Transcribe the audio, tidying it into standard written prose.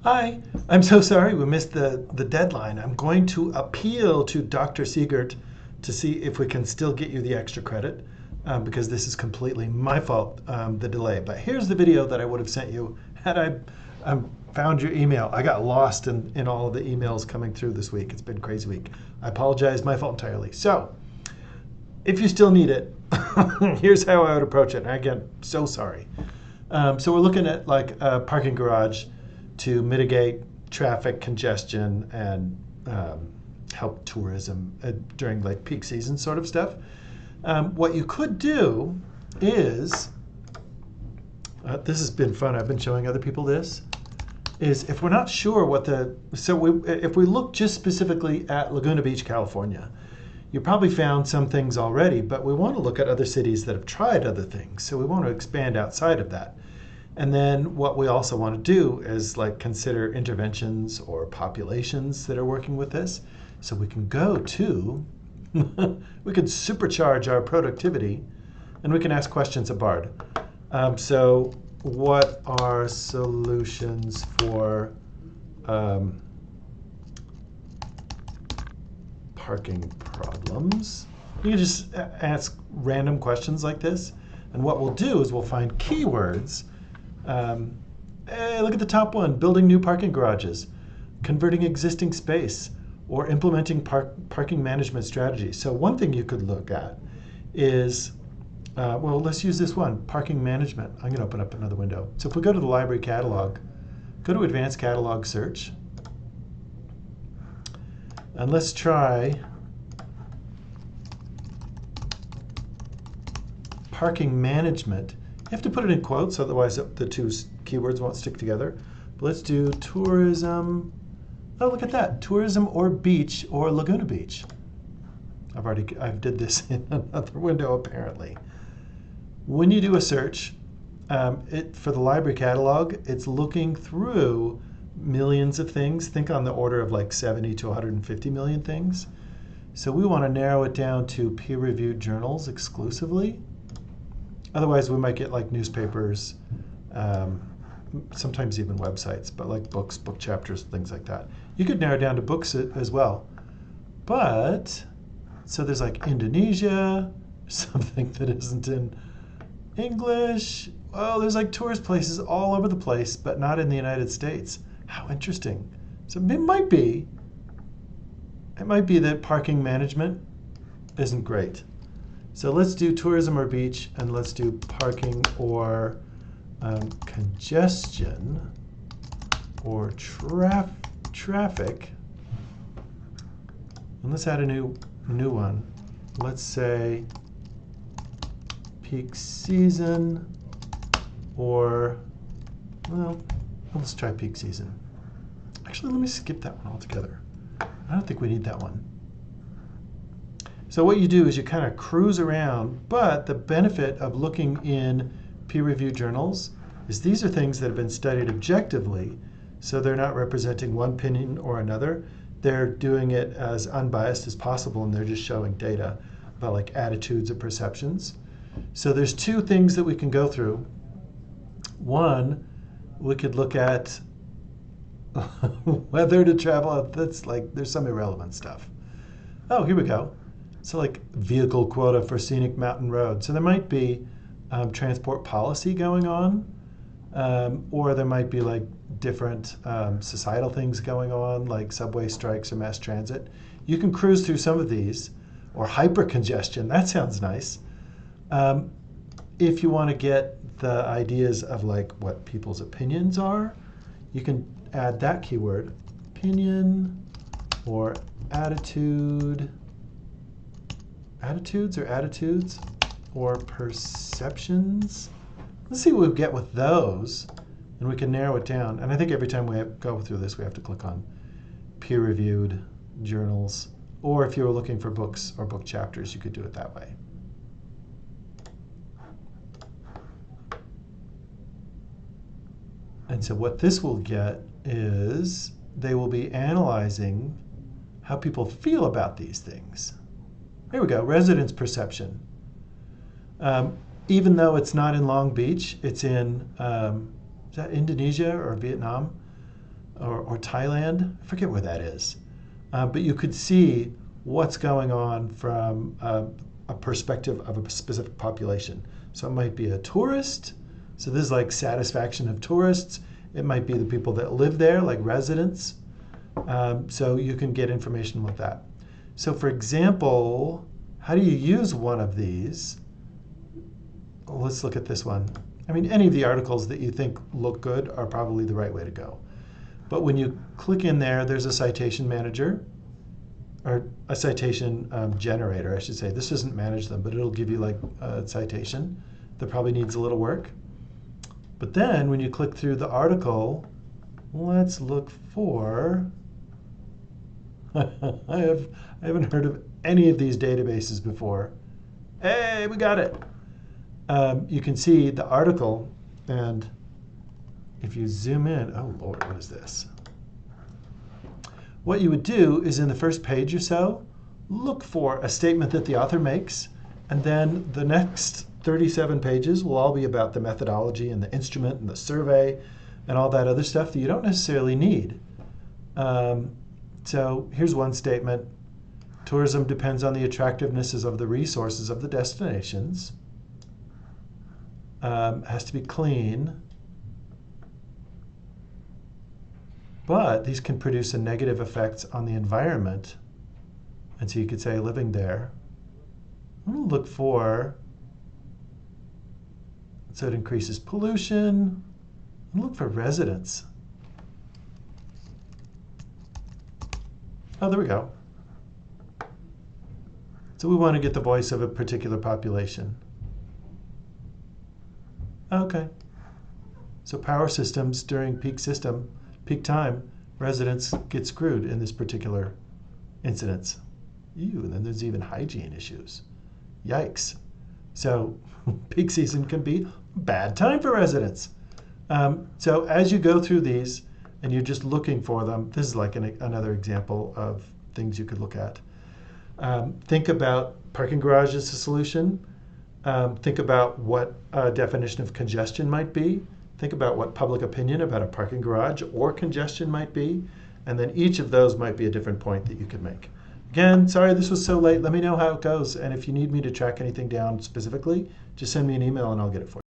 Hi, I'm so sorry we missed the deadline. I'm going to appeal to Dr. Siegert to see if we can still get you the extra credit because this is completely my fault, the delay. But here's the video that I would have sent you had I found your email. I got lost in all of the emails coming through this week. It's been a crazy week. I apologize, my fault entirely. So, if you still need it, here's how I would approach it. And again, so sorry. So we're looking at like a parking garage to mitigate traffic congestion and help tourism during like peak season sort of stuff. What you could do is, this has been fun. I've been showing other people this. Is if we're not sure what if we look just specifically at Laguna Beach, California, you probably found some things already, but we want to look at other cities that have tried other things. So we want to expand outside of that. And then what we also want to do is like consider interventions or populations that are working with this. So we can go to, we can supercharge our productivity and we can ask questions of Bard. So what are solutions for parking problems? You can just ask random questions like this. And what we'll do is we'll find keywords. Hey, look at the top one, building new parking garages, converting existing space, or implementing parking management strategies. So one thing you could look at is, well, let's use this one, parking management. I'm going to open up another window. So if we go to the library catalog, go to advanced catalog search, and let's try parking management. You have to put it in quotes, otherwise the two keywords won't stick together. But let's do tourism. Oh, look at that. Tourism or beach or Laguna Beach. I did this in another window apparently. When you do a search, for the library catalog, it's looking through millions of things. Think on the order of like 70 to 150 million things. So we want to narrow it down to peer-reviewed journals exclusively. Otherwise, we might get like newspapers, sometimes even websites, but like books, book chapters, things like that. You could narrow down to books as well. But, so there's like Indonesia, something that isn't in English. Oh, there's like tourist places all over the place, but not in the United States. How interesting. So it might be that parking management isn't great. So let's do tourism or beach, and let's do parking or congestion or traffic. And let's add a new one. Let's say peak season, or, well, let's try peak season. Actually, let me skip that one altogether. I don't think we need that one. So what you do is you kind of cruise around, but the benefit of looking in peer-reviewed journals is these are things that have been studied objectively, so they're not representing one opinion or another. They're doing it as unbiased as possible, and they're just showing data about like attitudes or perceptions. So there's two things that we can go through. One, we could look at whether to travel. That's like, there's some irrelevant stuff. Oh, here we go. So like vehicle quota for scenic mountain road. So there might be transport policy going on, or there might be like different societal things going on, like subway strikes or mass transit. You can cruise through some of these, or hyper congestion. That sounds nice. If you want to get the ideas of like what people's opinions are, you can add that keyword, opinion or attitudes or perceptions. Let's see what we get with those, and we can narrow it down. And I think every time we go through this, we have to click on peer-reviewed journals, or if you were looking for books or book chapters, you could do it that way. And so what this will get is they will be analyzing how people feel about these things. Here we go, residence perception. Even though it's not in Long Beach, it's in, is that Indonesia or Vietnam? or Thailand. I forget where that is. But you could see what's going on from a perspective of a specific population. So it might be a tourist. So this is like satisfaction of tourists. It might be the people that live there, like residents. So you can get information with that. So for example, how do you use one of these? Well, let's look at this one. I mean, any of the articles that you think look good are probably the right way to go. But when you click in there, there's a citation manager, or a citation generator, I should say. This doesn't manage them, but it'll give you like a citation that probably needs a little work. But then when you click through the article, let's look for, I haven't heard of any of these databases before. Hey, we got it. You can see the article, and if you zoom in, oh Lord, what is this? What you would do is in the first page or so, look for a statement that the author makes, and then the next 37 pages will all be about the methodology and the instrument and the survey and all that other stuff that you don't necessarily need. So here's one statement. Tourism depends on the attractivenesses of the resources of the destinations. Has to be clean. But these can produce a negative effects on the environment. And so you could say living there. I'm going to look for, so it increases pollution. I'm going to look for residents. Oh, there we go. So we want to get the voice of a particular population. Okay. So power systems during peak time, residents get screwed in this particular incidence. Ew, and then there's even hygiene issues. Yikes. So peak season can be a bad time for residents. So as you go through these and you're just looking for them, this is like another example of things you could look at. Think about parking garage as a solution. Think about what a definition of congestion might be. Think about what public opinion about a parking garage or congestion might be. And then each of those might be a different point that you could make. Again, sorry this was so late. Let me know how it goes. And if you need me to track anything down specifically, just send me an email and I'll get it for you.